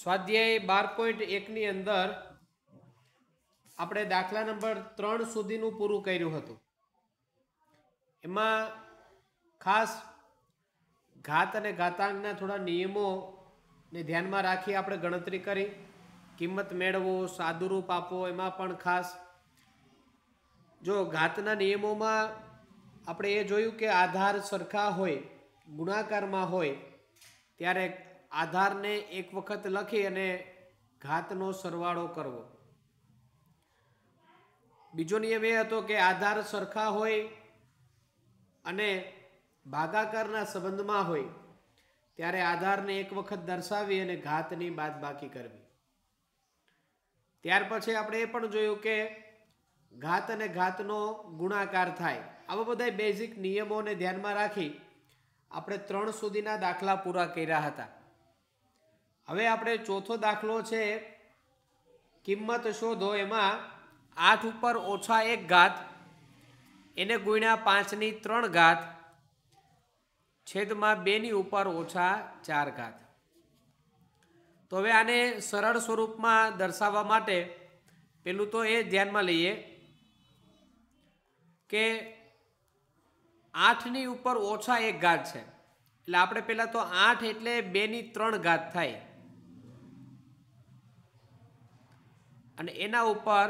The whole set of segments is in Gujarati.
સ્વાધ્યાય 12.1 અંદર આપણે દાખલા નંબર 3 સુધીનું પૂરું કર્યું હતું। એમાં ખાસ ઘાત અને ઘાતાંકના થોડા નિયમોને ધ્યાનમાં રાખી આપણે ગણતરી કરી। કિંમત મેળવો, સાદુરૂપ આપો, એમાં પણ ખાસ જો ઘાતના નિયમોમાં આપણે એ જોયું કે આધાર સરખા હોય, ગુણાકારમાં હોય ત્યારે આધારને એક વખત લખી અને ઘાતનો સરવાળો કરવો। બીજો નિયમ એ હતો કે આધાર સરખા હોય અને ભાગાકારના સંબંધમાં હોય ત્યારે આધારને એક વખત દર્શાવી અને ઘાતની બાદબાકી કરવી। ત્યાર પછી આપણે એ પણ જોયું કે ઘાત અને ઘાતનો ગુણાકાર થાય। આવા બધા બેઝિક નિયમોને ધ્યાનમાં રાખી આપણે 3 સુધીના દાખલા પૂરા કર્યા હતા। હવે આપણે ચોથો દાખલો છે કિંમત શોધો। એમાં 8 ઉપર ઓછા 1 ઘાત એને ગુણ્યા 5 ની 3 ઘાત છેદમાં 2 ની ઉપર ઓછા 4 ઘાત। તો હવે આને સરળ સ્વરૂપમાં દર્શાવવા માટે પેલું તો એ ધ્યાનમાં લઈએ કે 8 ની ઉપર ઓછા 1 ઘાત છે એટલે આપણે પેલા તો 8 એટલે 2 ની 3 ઘાત થાય અને એના ઉપર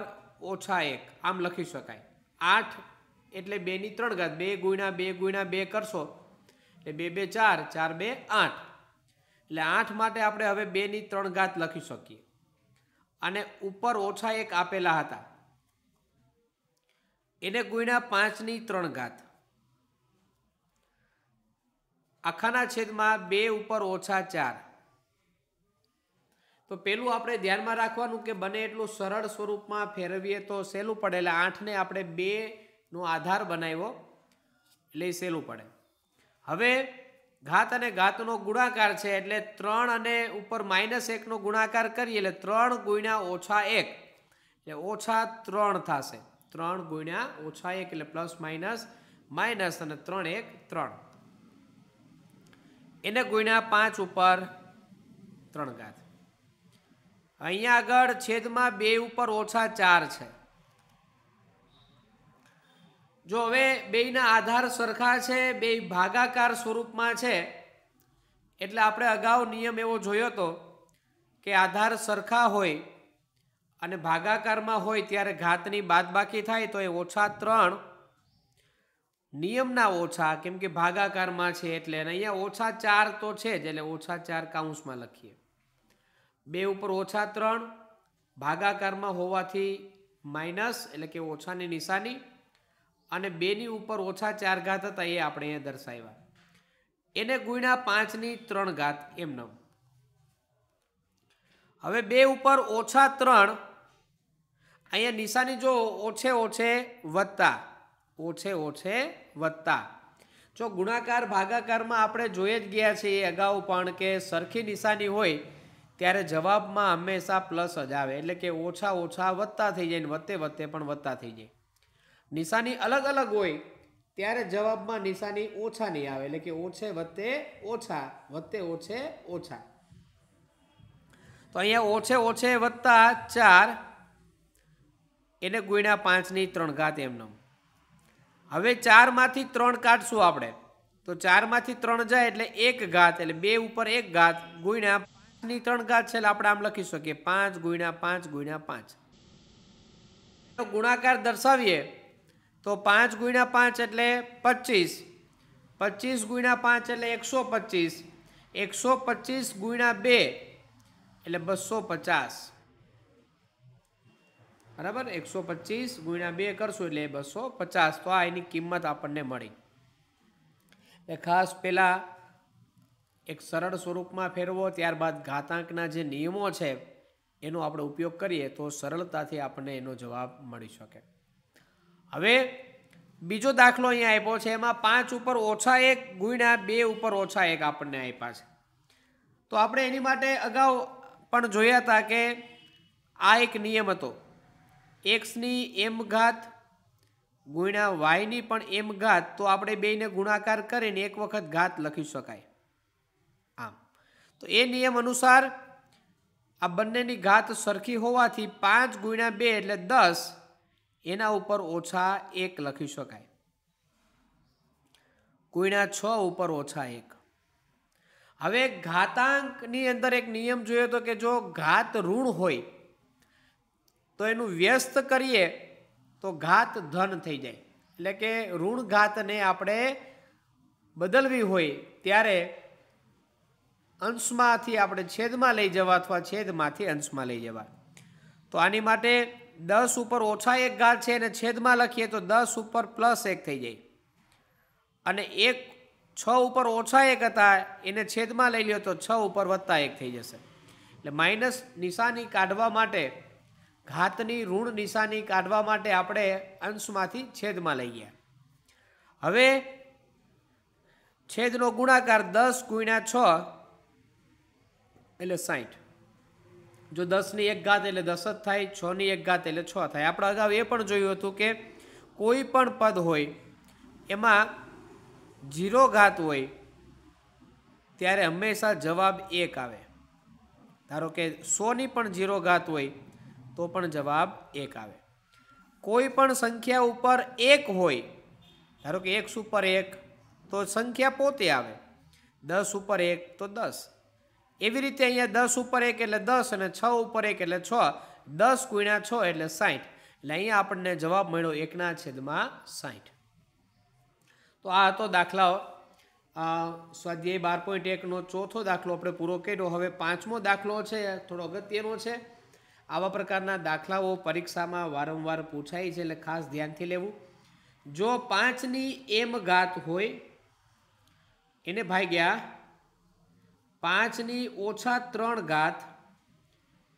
ઓછા 1 આમ લખી શકાય। 8 એટલે 2 ની 3 ઘાત, 2 ગુણ્યા 2 ગુણ્યા 2 કરશો એટલે 2 2 4, 4 2 8 એટલે 8 માટે આપણે હવે 2 ની 3 ઘાત લખી શકીએ અને ઉપર ઓછા 1 આપેલા હતા એને ગુણ્યા 5 ની 3 ઘાત આખાના છેદમાં 2 ઉપર ઓછા 4। તો પેલું આપણે ધ્યાનમાં રાખવાનું કે બને એટલું સરળ સ્વરૂપમાં ફેરવીએ તો સહેલું પડે। એટલે 8 ને આપણે 2 નો આધાર બનાવ્યો એટલે સહેલું પડે। હવે ઘાત અને ઘાતનો ગુણાકાર છે એટલે 3 અને ઉપર -1 નો ગુણાકાર કરીએ એટલે 3 ગુણ્યા ઓછા 1 એટલે ઓછા 3 થશે। 3 ગુણ્યા ઓછા 1 એટલે પ્લસ માઇનસ માઇનસ અને 3 1 3 એને ગુણ્યા 5 ઉપર 3 ઘાત। અહીંયા આગળ છેદમાં 2 ઉપર ઓછા 4 છે। જો હવે બેયના આધાર સરખા છે, બે ભાગાકાર સ્વરૂપમાં છે એટલે આપણે અગાઉ નિયમ એવો જોયો હતો કે આધાર સરખા હોય અને ભાગાકારમાં હોય ત્યારે ઘાતની બાદબાકી થાય તો એ ઓછા 3 નિયમના ઓછા, કેમ કે ભાગાકારમાં છે એટલે અહીંયા ઓછા 4 તો છે જ એટલે ઓછા 4 કાઉન્સમાં લખીએ। 2 ઉપર ઓછા 3 ભાગાકારમાં હોવાથી માઇનસ એટલે કે ઓછાની નિશાની અને 2 ની ઉપર ઓછા 4 ઘાત હતા એ આપણે અહીંયા દર્શાવ્યા એને ગુણ્યા 5 ની 3 ઘાત એમને। હવે 2 ઉપર ઓછા 3 અહીંયા નિશાની જો ઓછે ઓછે વત્તા, ઓછે ઓછે વત્તા। જો ગુણાકાર ભાગાકારમાં આપણે જોઈ જ ગયા છીએ અગાઉ પણ કે સરખી નિશાની હોય ત્યારે જવાબમાં હંમેશા પ્લસ જ આવે એટલે કે ઓછા ઓછા વત્તા થઈ જાય ને વત્તે વત્તે પણ વત્તા થઈ જાય। નિશાની અલગ અલગ હોય ત્યારે જવાબમાં નિશાની ઓછા નહીં આવે એટલે કે ઓછે વત્તે ઓછા, વત્તે ઓછે ઓછા। તો અહીંયા ઓછે ઓછે વત્તા 4 એને ગુણ્યા 5 ની 3 ઘાત એમનો। હવે 4 માંથી 3 કાઢશું આપણે તો 4 માંથી 3 જાય એટલે 1 ઘાત એટલે 2 ઉપર 1 ઘાત ગુણ્યા 5 ની 3 ઘાત છે એટલે આપણે આમ લખી શકીએ 5 ગુણ્યા 5 ગુણ્યા 5। ગુણાકાર દર્શાવીએ તો 5 ગુણ્યા 5 એટલે 25, 25 ગુણ્યા 5 એટલે 125, 125 ગુણ્યા 2 એટલે 250 બરાબર। 125 ગુણ્યા 2 કરશું એટલે 250 તો આ એની કિંમત આપણને મળી। એટલે ખાસ પેલા એક સરળ સ્વરૂપમાં ફેરવો ત્યારબાદ ઘાતાંકના જે નિયમો છે એનો આપણે ઉપયોગ કરીએ તો સરળતાથી આપણને એનો જવાબ મળી શકે। હવે બીજો દાખલો અહીંયા આપ્યો છે એમાં 5 ઉપર ઓછા 1 ગુણ્યા 2 ઉપર ઓછા 1 આપણને આપ્યા છે। તો આપણે એની માટે અગાઉ પણ જોયા હતા કે આ એક નિયમ હતો x ની m ઘાત ગુણ્યા y ની પણ m ઘાત તો આપણે બેયને ગુણાકાર કરીને એક વખત ઘાત લખી શકાય આમ। તો એ નિયમ અનુસાર આ બંનેની ઘાત સરખી હોવાથી 5 ગુણ્યા 2 એટલે 10 એના ઉપર -1 લખી શકાય, ગુણ્યા 6 ઉપર -1। હવે ઘાતાંકની અંદર એક નિયમ જોયો તો કે જો ઘાત ઋણ હોય તો એનું વ્યસ્ત કરીએ તો ઘાત ધન થઈ જાય, એટલે કે ઋણ ઘાતને આપણે બદલવી હોય ત્યારે અંશમાંથી આપણે છેદમાં લઈ જવા અથવા છેદમાંથી અંશમાં લઈ જવા। તો આની માટે 10 ઉપર -1 ઘાત છે અને છેદમાં લખીએ તો 10 ઉપર +1 થઈ જાય, અને 6 ઉપર -1 હતા એને છેદમાં લઈ લ્યો તો 6 ઉપર +1 થઈ જશે। એટલે માઇનસ નિશાની કાઢવા માટે, ઘાતની ઋણ નિશાની કાઢવા માટે આપણે અંશમાંથી છેદમાં લઈ ગયા। હવે છેદનો ગુણાકાર 10 ગુણ્યા 6 એટલે 60। જો 10 ની 1 ઘાત એટલે 10 જ થાય, 6 ની 1 ઘાત એટલે 6 થાય। આપણે અગાઉ એ પણ જોયું હતું કે કોઈ પણ પદ હોય એમાં 0 ઘાત હોય ત્યારે હંમેશા જવાબ 1 આવે। ધારો કે 100 ની પણ 0 ઘાત હોય તો પણ જવાબ 1 આવે। કોઈ પણ સંખ્યા ઉપર 1 હોય, ધારો કે 1 ઉપર 1 તો સંખ્યા પોતે આવે, 10 ઉપર 1 તો 10। એવી રીતે અહીંયા 10 ઉપર 1 એટલે 10 અને 6 ઉપર 1 એટલે 6, 10 ગુણ્યા 6 એટલે 60। એટલે અહીંયા આપણને જવાબ મળ્યો 1/60। તો આ હતો દાખલાઓ, સ્વાધ્યાય 12.1નો ચોથો દાખલો આપણે પૂરો કર્યો। હવે 5મો દાખલો છે, થોડો અગત્યનો છે। આવા પ્રકારના દાખલાઓ પરીક્ષામાં વારંવાર પૂછાય છે, એટલે ખાસ ધ્યાનથી લેવું। જો 5 ની m ઘાત હોય એને ભાગ્યા 5 ની -3 ઘાત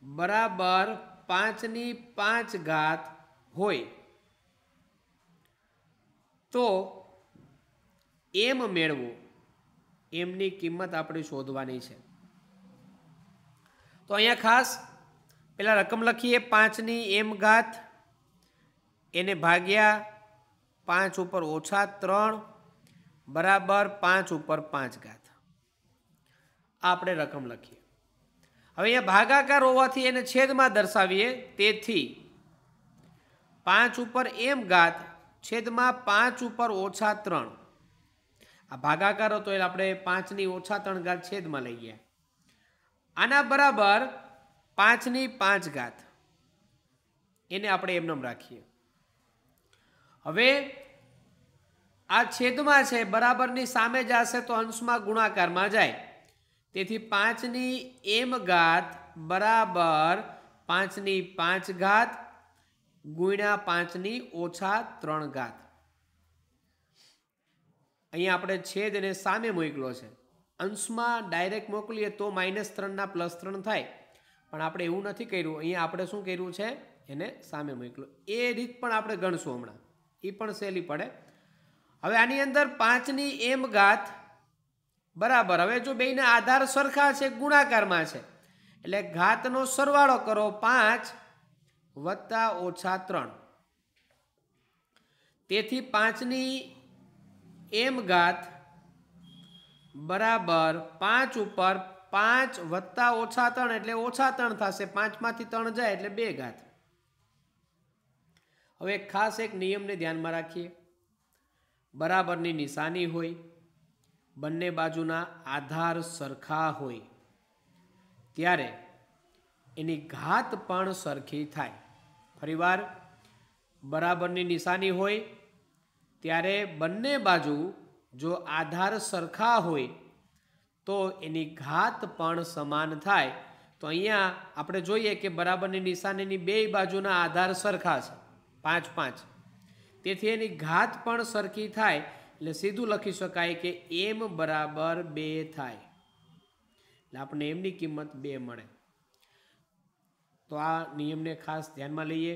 બરાબર 5 ની 5 ઘાત હોય તો m મેળવો, એમની કિંમત આપણે શોધવાની છે। તો અહીંયા ખાસ પેલા રકમ લખીએ, 5 ની m ઘાત એને ભાગ્યા 5 ઉપર -3 બરાબર 5 ઉપર 5 ઘાત, આપણે રકમ લખીએ। હવે અહીંયા ભાગાકાર હોવાથી એને છેદમાં દર્શાવીએ, તેથી 5 ઉપર m ઘાત છેદમાં 5 ઉપર -3, આ ભાગાકાર હતો એટલે આપણે 5 ની -3 ઘાત છેદમાં લઈ ગયા। આના બરાબર 5 ની 5 ઘાત, એને આપણે એમનેમ રાખીએ। હવે આ છેદમાં છે, બરાબરની સામે જશે તો અંશમાં ગુણાકારમાં જાય, તેથી 5 ની m ઘાત બરાબર 5 ની 5 ઘાત ગુણ્યા 5 ની -3 ઘાત। અહીંયા આપણે છેદ અને સામે મોકલો છે, અંશમાં ડાયરેક્ટ મોકલીએ તો -3 ના +3 થાય, પણ આપણે એવું નથી કર્યું। અહીંયા આપણે શું કર્યું છે, એને સામે મોકલો। એ રીત પણ આપણે ગણશું હમણાં, એ પણ સહેલી પડે। હવે આની અંદર 5 ની m ઘાત બરાબર, હવે જો બેયના આધાર સરખા છે, ગુણાકારમાં છે, એટલે ઘાતનો સરવાળો કરો, 5 + -3, તેથી 5 ની m ઘાત બરાબર 5 ઉપર 5 + -3 એટલે -3 થશે, 5 માંથી 3 જાય એટલે 2 ઘાત। હવે ખાસ એક નિયમને ધ્યાનમાં રાખીએ, બરાબરની નિશાની હોય, બંને બાજુના આધાર સરખા હોય ત્યારે એની ઘાત પણ સરખી થાય। ફરીવાર, બરાબરની નિશાની હોય ત્યારે બંને બાજુ જો આધાર સરખા હોય તો એની ઘાત પણ સમાન થાય। તો અહીંયા આપણે જોઈએ કે બરાબરની નિશાનીની બે બાજુના આધાર સરખા છે, 5 5, તેથી એની ઘાત પણ સરખી થાય, એટલે સીધું લખી શકાય કે m બરાબર 2 થાય, એટલે આપણે એમની કિંમત 2 મળે। તો આ નિયમને ખાસ ધ્યાનમાં લઈએ।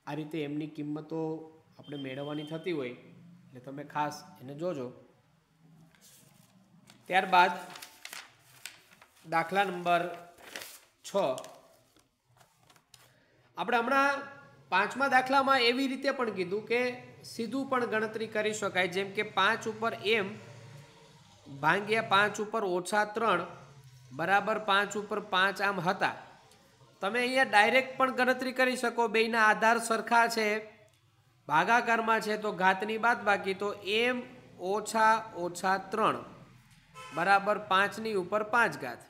આ રીતે એમની કિંમતો આપણે મેળવવાની થતી હોય એટલે તમે ખાસ એને જોજો। ત્યારબાદ દાખલા નંબર 6, આપણે હમણાં 5મા દાખલામાં એવી રીતે પણ કીધું કે સીધું પણ ગણતરી કરી શકાય, જેમ કે 5 ઉપર m ભાગ્યા 5 ઉપર -3 બરાબર 5 ઉપર 5 આમ હતા, તમે અહીંયા ડાયરેક્ટ પણ ગણતરી કરી શકો, બેયના આધાર સરખા છે, ભાગાકારમાં છે તો ઘાતની બાદબાકી, તો m ઓછા ઓછા 3 બરાબર 5 ઉપર 5 ઘાત.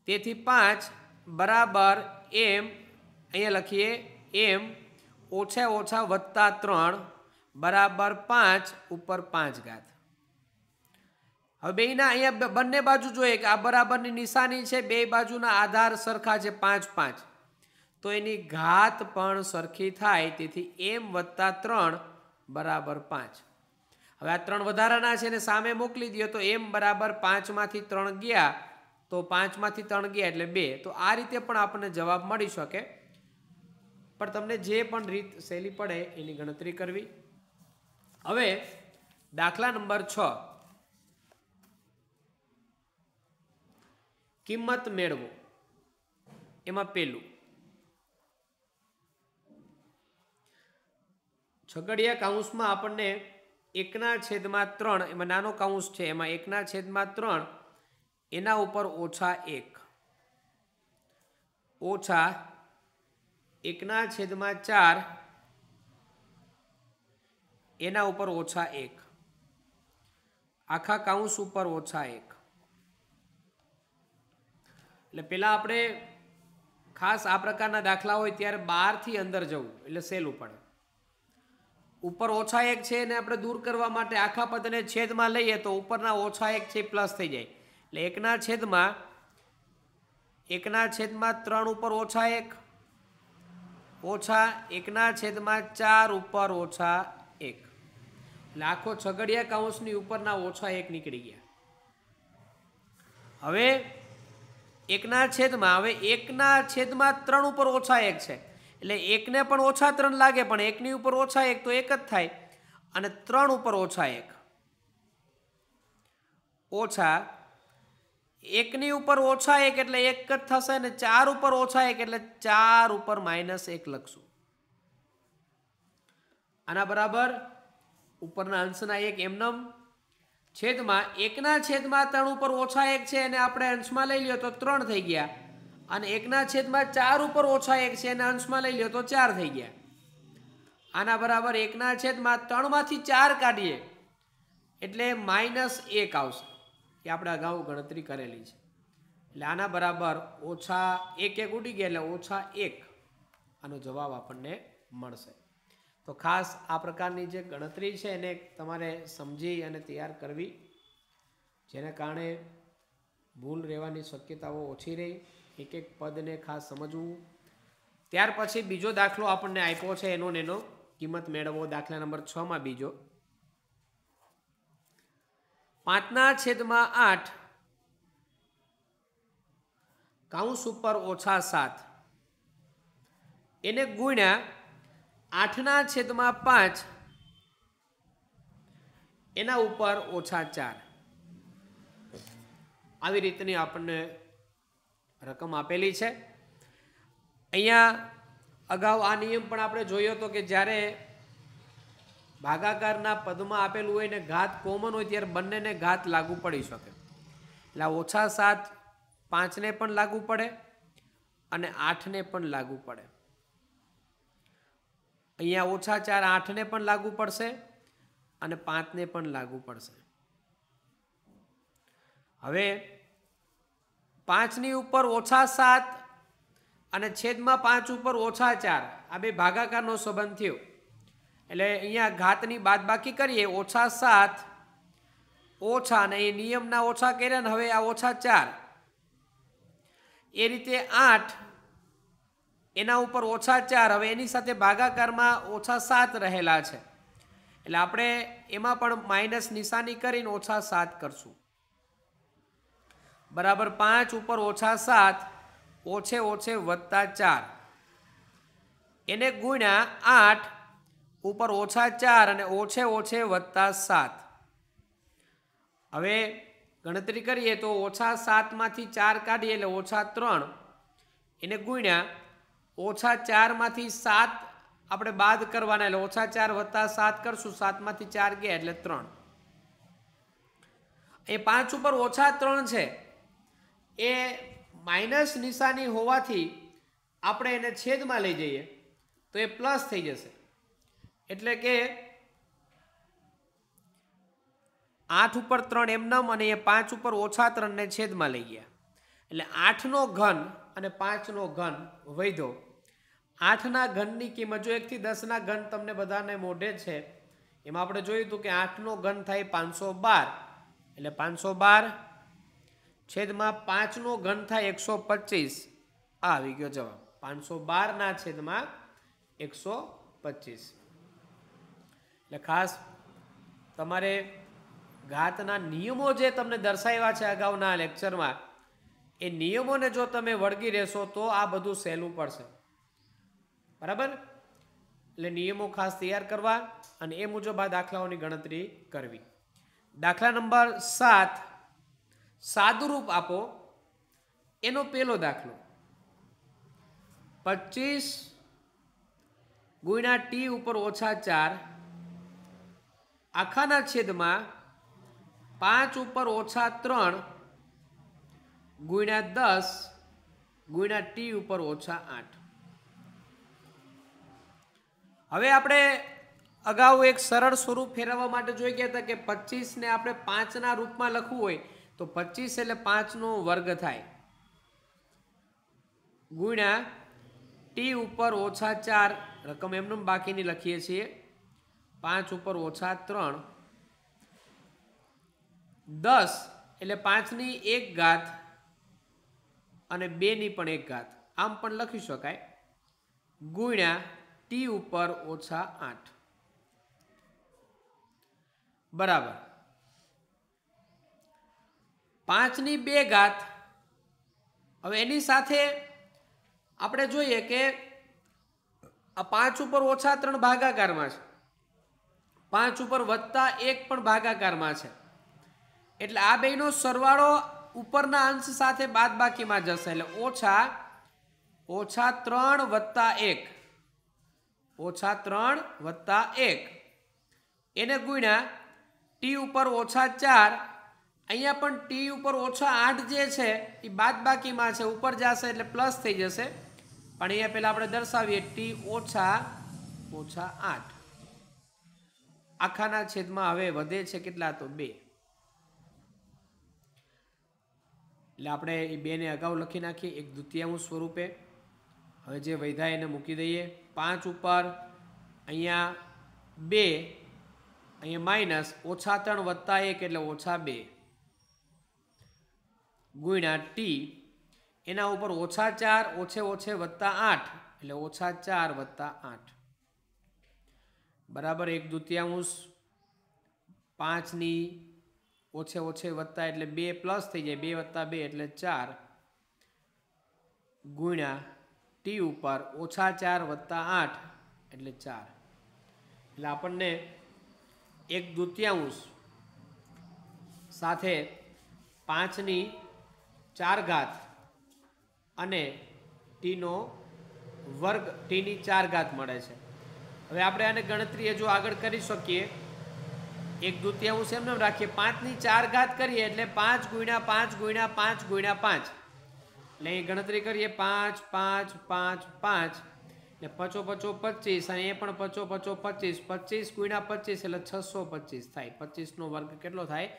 તેથી 5 બરાબર m, અહીંયા લખીએ m ઓછા ઓછા વત્તા 3 બરાબર 5 ઉપર 5 ઘાત. હવે બેયના અહીંયા બંને બાજુ જોઈએ કે આ બરાબરની નિશાની છે, બે બાજુના આધાર સરખા છે 5 5, તો એની ઘાત પણ સરખી થાય. તેથી m વત્તા 3 બરાબર 5. હવે આ 3 વધારાના છે ને સામે મોકલી દો તો m બરાબર 5 માંથી 3 ગયા તો 5 માંથી 3 ગયા એટલે 2. તો આ રીતે પણ આપણને જવાબ મળી શકે, પણ તમને જે પણ રીત સહેલી પડે એની ગણતરી કરવી. હવે દાખલા નંબર 6, કિંમત મેળવો. એમાં પેલું છગડીયા કૌંસમાં આપણને 1/3, એમાં નાનો કૌંસ છે, એમાં 1/3 એના ઉપર ઓછા 1 ઓછા 1/4 એના ઉપર ઓછા 1 આખા કૌંસ ઉપર ઓછા 1. એટલે પેલા આપણે ખાસ આ પ્રકારના દાખલા હોય ત્યારે 12 થી અંદર જવું એટલે સહેલું પડે. ઉપર ઓછા 1 છે એને આપણે દૂર કરવા માટે આખા પદને છેદમાં લઈએ તો ઉપરના ઓછા 1 છે પ્લસ થઈ જાય. એટલે 1/3 ઉપર ઓછા 1 ઓછા 1/4 ઉપર ઓછા 1, એટલે આખો છગડીયા કૌંસની ઉપરના ઓછા 1 નીકળી ગયા. હવે 1/3 ઉપર ઓછા 1 છે એટલે 1 ને પણ ઓછા 3 લાગે, પણ 1 ની ઉપર ઓછા 1 તો 1 જ થાય, અને 3 ઉપર ઓછા 1 ઓછા 1 ની ઉપર ઓછા 1 એટલે 1 જ થશે, ને 4 ઉપર ઓછા 1 એટલે 4 ઉપર -1 લખશું. આના બરાબર ઉપરના અંશના 1 એમનમ છેદમાં 1/3 ઉપર ઓછા 1 છે એને આપણે અંશમાં લઈ લ્યો તો 3 થઈ ગયા, અને 1/4 ઉપર ઓછા 1 છે એને અંશમાં લઈ લ્યો તો 4 થઈ ગયા. આના બરાબર 1/3 માંથી 4 કાઢીએ એટલે -1 આવશે, એ આપણે અગાઉ ગણતરી કરેલી છે. એટલે આના બરાબર ઓછા 1 ઉડી ગયા એટલે ઓછા 1 આનો જવાબ આપણને મળશે. તો ખાસ આ પ્રકારની જે ગણતરી છે એને તમારે સમજી અને તૈયાર કરવી, જેના કારણે ભૂલ રહેવાની શક્યતાઓ ઓછી રહી. એક એક પદને ખાસ સમજવું. ત્યાર પછી બીજો દાખલો આપણને આપ્યો છે, એનો કિંમત મેળવો. દાખલા નંબર 6 માં બીજો 5/8 કૌંસ ઉપર ઓછા 7 એને ગુણ્યા 8/5 એના ઉપર ઓછા 4. આવી રીતની આપણને રકમ આપેલી છે. અહીંયા અગાઉ આ નિયમ પણ આપણે જોયો હતો કે જ્યારે ભાગાકારના પદમાં આપેલું હોય ને ઘાત કોમન હોય ત્યારે બંનેને ઘાત લાગુ પડી શકે. એટલે ઓછા 7 5 ને પણ લાગુ પડે અને 8 ને પણ લાગુ પડે. અહીંયા ઓછા 4 8 ને પણ લાગુ પડશે અને 5 ને પણ લાગુ પડશે. હવે 5 ની ઉપર ઓછા 7 અને છેદમાં 5 ઉપર ઓછા 4 આ બે ભાગાકારનો સંબંધ થયો. એટલે અહીંયા ઘાતની બાદબાકી કરીએ, ઓછા 7 ઓછા, અને એ નિયમના ઓછા કર્યા ને હવે આ ઓછા 4, એ રીતે 8 એના ઉપર ઓછા 4, હવે એની સાથે ભાગાકારમાં ઓછા 7 રહેલા છે એટલે આપણે એમાં પણ માઇનસ નિશાની કરીને ઓછા 7 કરશું. બરાબર 5 ઉપર ઓછા 7 ઓછે ઓછે વત્તા 4 એને ગુણ્યા 8 ઉપર ઓછા 4 અને ઓછે ઓછે વત્તા 7. હવે ગણતરી કરીએ તો ઓછા 7 માંથી 4 કાઢીએ એટલે ઓછા 3 એને ગુણ્યા ઓછા 4 માંથી 7 આપણે બાદ કરવાના એટલે ઓછા 4 વત્તા 7 કરશું, 7 માંથી 4 ગયા એટલે 3. એ 5 ઉપર ઓછા 3 છે એ માઇનસ નિશાની હોવાથી આપણે એને છેદમાં લઈ જઈએ તો એ પ્લસ થઈ જશે. એટલે કે 8 ઉપર 3 એમનેમ અને એ 5 ઉપર -3 ને છેદમાં લઈ ગયા. એટલે 8નો ઘન અને 5નો ઘન વધ્યો. 8ના ઘનની કિંમત જો 1 થી 10ના ઘન તમને બધાને મોઢે છે. એમાં આપણે જોયું હતું કે 8નો ઘન થાય 512. એટલે 512 છેદમાં 5નો ઘન થાય 125. આ આવી ગયો જવાબ. 512 ના છેદમાં 125. એટલે ખાસ તમારે ઘાતના નિયમો જે તમને દર્શાવ્યા છે અગાઉના લેક્ચરમાં, એ નિયમોને જો તમે વળગી રહેશો તો આ બધું સહેલું પડશે. બરાબર? એટલે નિયમો ખાસ તૈયાર કરવા અને એ મુજબ આ દાખલાઓની ગણતરી કરવી. દાખલા નંબર 7, સાદુરૂપ આપો. એનો પહેલો દાખલો 25 ગુણ્યા t ઉપર -4 આખાના છેદમાં 5 ઉપર -3 ગુણ્યા 10 ગુણ્યા t ઉપર -8. હવે આપણે અગાઉ એક સરળ સ્વરૂપ ફેરવવા માટે જોઈ ગયા હતા કે 25 ને આપણે 5ના રૂપમાં લખવું હોય તો 25 એટલે 5નો વર્ગ થાય ગુણ્યા t ઉપર -4 રકમ એમને બાકીની લખીએ છીએ 5 ઉપર -3 10 એટલે 5ની 1 ઘાત અને 2ની પણ 1 ઘાત આમ પણ લખી શકાય ગુણ્યા t ઉપર -8 બરાબર 5ની 2 ઘાત. હવે એની સાથે આપણે જોઈએ કે આ 5 ઉપર -3 ભાગાકારમાં છે, 5 ઉપર +1 પણ ભાગાકારમાં છે. એટલે આ બેનો સરવાળો ઉપરના અંશ સાથે બાદબાકીમાં જશે. એટલે -3 + 1 એને ગુણ્યા t ઉપર -4. અહીંયા પણ t ઉપર -8 જે છે એ બાદબાકીમાં છે, ઉપર જશે એટલે પ્લસ થઈ જશે. પણ અહીંયા પહેલા આપણે દર્શાવીએ t -8 આખાના છેદમાં હવે વધે છે કેટલા તો 2. એટલે આપણે એ 2 ને અગાઉ લખી નાખીએ 1/2 સ્વરૂપે. હવે જે વધ્યા એને મૂકી દઈએ. 5 ઉપર અહીંયા 2 અહીંયા માઇનસ -3 + 1 એટલે -2 ગુણ્યા t એના ઉપર -4 ઓછે ઓછે +8 એટલે -4 + 8 બરાબર 1/2. 5ની ઓછે ઓછે વત્તા એટલે 2 પ્લસ થઈ જાય 2 + 2 એટલે 4 ગુણ્યા t ઉપર -4 + 8 એટલે 4. એટલે આપણને 1/2 સાથે 5ની 4 ઘાત અને tનો વર્ગ tની 4 ઘાત મળે છે. હવે આપણે આને ગણતરી જો આગળ કરી શકીએ 1/2 એમને રાખીએ 5ની 4 ઘાત કરીએ એટલે 5 ગુણ્યા 5 ગુણ્યા 5 ગુણ્યા 5 એટલે અહીં ગણતરી કરીએ 5 5 5 5 ને 5 5 25 અને એ પણ 5 5 25 25 ગુણ્યા 25 એટલે 625 થાય. 25નો વર્ગ કેટલો થાય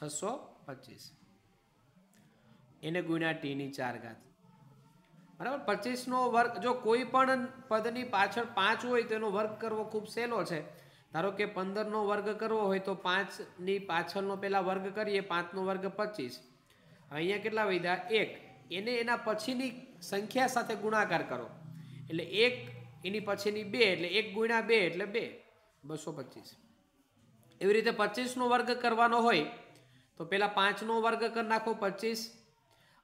625 એને ગુણ્યા tની 4 ઘાત બરાબર. 25નો વર્ગ જો કોઈ પણ પદની પાછળ 5 હોય તો એનો વર્ગ કરવો ખૂબ સહેલો છે. ધારો કે 15નો વર્ગ કરવો હોય તો 5ની પાછળનો પહેલા વર્ગ કરીએ 5નો વર્ગ 25. અહીંયા કેટલા વધ્યા 1 એને એના પછીની સંખ્યા સાથે ગુણાકાર કરો એટલે 1 એની પછીની 2 એટલે 1 ગુણ્યા 2 એટલે 2 225. એવી રીતે 25નો વર્ગ કરવાનો હોય તો પહેલા 5નો વર્ગ કરી નાખો 25.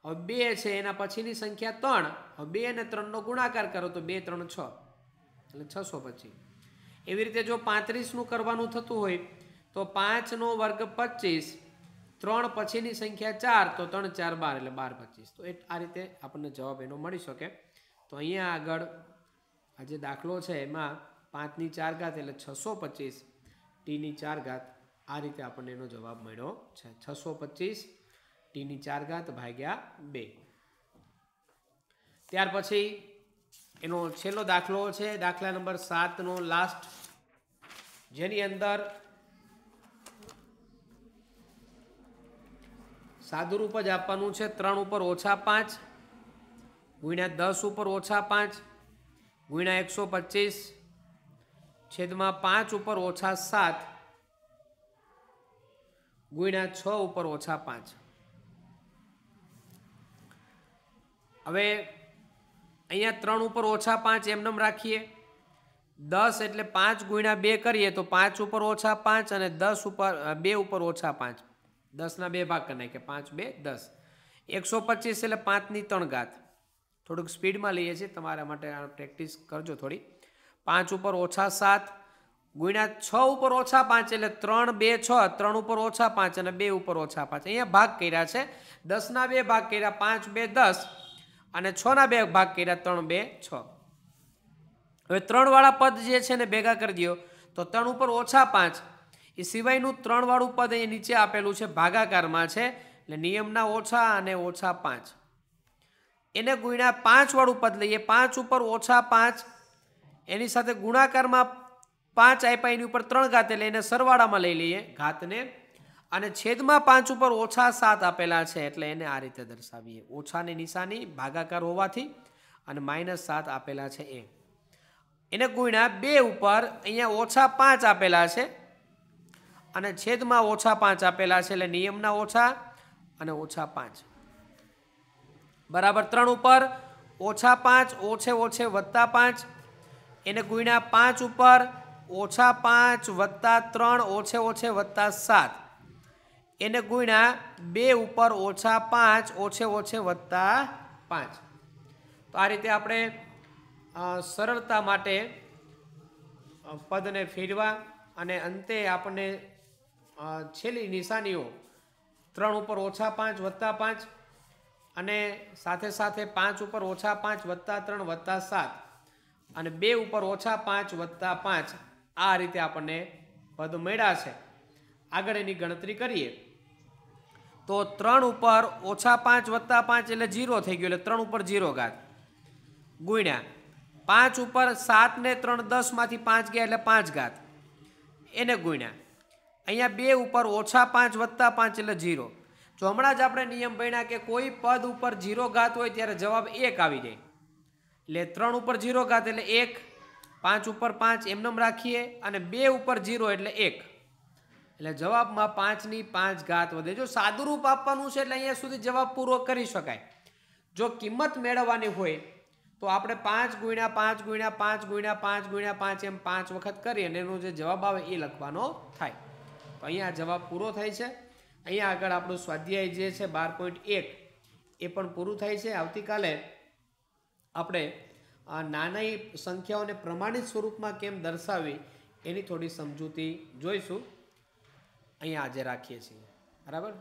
હવે 2 છે એના પછીની સંખ્યા 3. હવે 2 અને 3નો ગુણાકાર કરો તો 2 3 6 એટલે 625. એવી રીતે જો 35નું કરવાનું થતું હોય તો 5નો વર્ગ 25 3 પછીની સંખ્યા 4 તો 3 4 12 એટલે 12 25. તો આ રીતે આપણને જવાબ એનો મળી શકે. તો અહીંયા આગળ આ જે દાખલો છે એમાં 5ની 4 ઘાત એટલે 625 tની 4 ઘાત આ રીતે આપણને એનો જવાબ મળ્યો છે 625 tની 4 ઘાત ભાગ્યા 2. ત્યાર પછી એનો છેલ્લો દાખલો છે દાખલા નંબર 7નો લાસ્ટ, જેની અંદર સાદુરૂપ જ આપવાનું છે 3 ઉપર -5 ગુણ્યા 10 ઉપર -5 ગુણ્યા 125 છેદમાં 5 ઉપર -7 ગુણ્યા 6 ઉપર -5. હવે અહીંયા 3 ઉપર -5 એમનેમ રાખીએ. 10 એટલે 5 ગુણ્યા 2 કરીએ તો 5 ઉપર -5 અને 10 ઉપર 2 ઉપર -5. 10 ના 2 ભાગ કરી નાખીએ. 5 2 10. 125 એટલે 5 ની 3 ઘાત. થોડુંક સ્પીડમાં લઈએ છીએ, તમારા માટે પ્રેક્ટિસ કરજો થોડી. 5 ઉપર -7 ગુણ્યા 6 ઉપર -5 એટલે 3 2 6. 3 ઉપર -5 અને 2 ઉપર -5. અહીંયા ભાગ કર્યા છે. 10 ના 2 ભાગ કર્યા, 5 2 10 અને 6 ના 2 ભાગ કર્યા, 3 2 6. હવે 3 વાળા પદ જે છે ને ભેગા કરી દો તો 3 ઉપર -5 એ સિવાયનું 3 વાળું પદ અહીં નીચે આપેલું છે, ભાગાકારમાં છે, એટલે નિયમના ઓછા અને -5 એને ગુણ્યા 5 વાળું પદ લઈએ. 5 ઉપર -5 એની સાથે ગુણાકારમાં 5 આપ્યા, એની ઉપર 3 ઘાત એટલે એને સરવાળામાં લઈ લઈએ ઘાતને, અને છેદમાં 5 ઉપર -7 આપેલા છે એટલે એને આ રીતે દર્શાવીએ. ઓછાની નિશાની ભાગાકાર હોવાથી અને -7 આપેલા છે એને ગુણ્યા 2 ઉપર અહીંયા -5 આપેલા છે અને છેદમાં -5 આપેલા છે એટલે નિયમના ઓછા અને -5 બરાબર 3 ઉપર -5 ઓછે ઓછે +5 એને ગુણ્યા 5 ઉપર -5 +3 ઓછે ઓછે +7 એને ગુણ્યા 2 ઉપર -5 ઓછે ઓછે +5. તો આ રીતે આપણે સરળતા માટે પદને ફેરવા અને અંતે આપણને છેલ્લી નિશાનીઓ 3 ઉપર -5 +5 અને સાથે સાથે 5 ઉપર -5 +3 +7 અને 2 ઉપર -5 +5 આ રીતે આપણને પદ મળ્યા છે. આગળ એની ગણતરી કરીએ તો 3 ઉપર -5 +5 એટલે 0 થઈ ગયું, એટલે 3 ઉપર 0 ઘાત ગુણ્યા 5 ઉપર 7 ને 3 10 માંથી 5 ગયા એટલે 5 ઘાત એને ગુણ્યા અહીંયા 2 ઉપર -5 +5 એટલે 0. જો હમણાં જ આપણે નિયમ ભણ્યા કે કોઈ પદ ઉપર 0 ઘાત હોય ત્યારે જવાબ 1 આવી જાય, એટલે 3 ઉપર 0 ઘાત એટલે 1, 5 ઉપર 5 એમનેમ રાખીએ અને 2 ઉપર 0 એટલે 1, એટલે જવાબમાં 5 ની 5 ઘાત વધે. જો સાદું રૂપ આપવાનું છે એટલે અહીંયા સુધી જવાબ પૂરો કરી શકાય. જો કિંમત મેળવવાની હોય તો આપણે 5 ગુણ્યા 5 ગુણ્યા 5 ગુણ્યા 5 ગુણ્યા 5 એમ 5 વખત કરી અને એનો જે જવાબ આવે એ લખવાનો થાય. તો અહીંયા જવાબ પૂરો થાય છે. અહીંયા આગળ આપણું સ્વાધ્યાય જે છે 12.1 એ પણ પૂરું થાય છે. આવતીકાલે આપણે નાની સંખ્યાઓને પ્રમાણિત સ્વરૂપમાં કેમ દર્શાવવી એની થોડી સમજૂતી જોઈશું. અહીંયા આજે રાખીએ છીએ. બરાબર.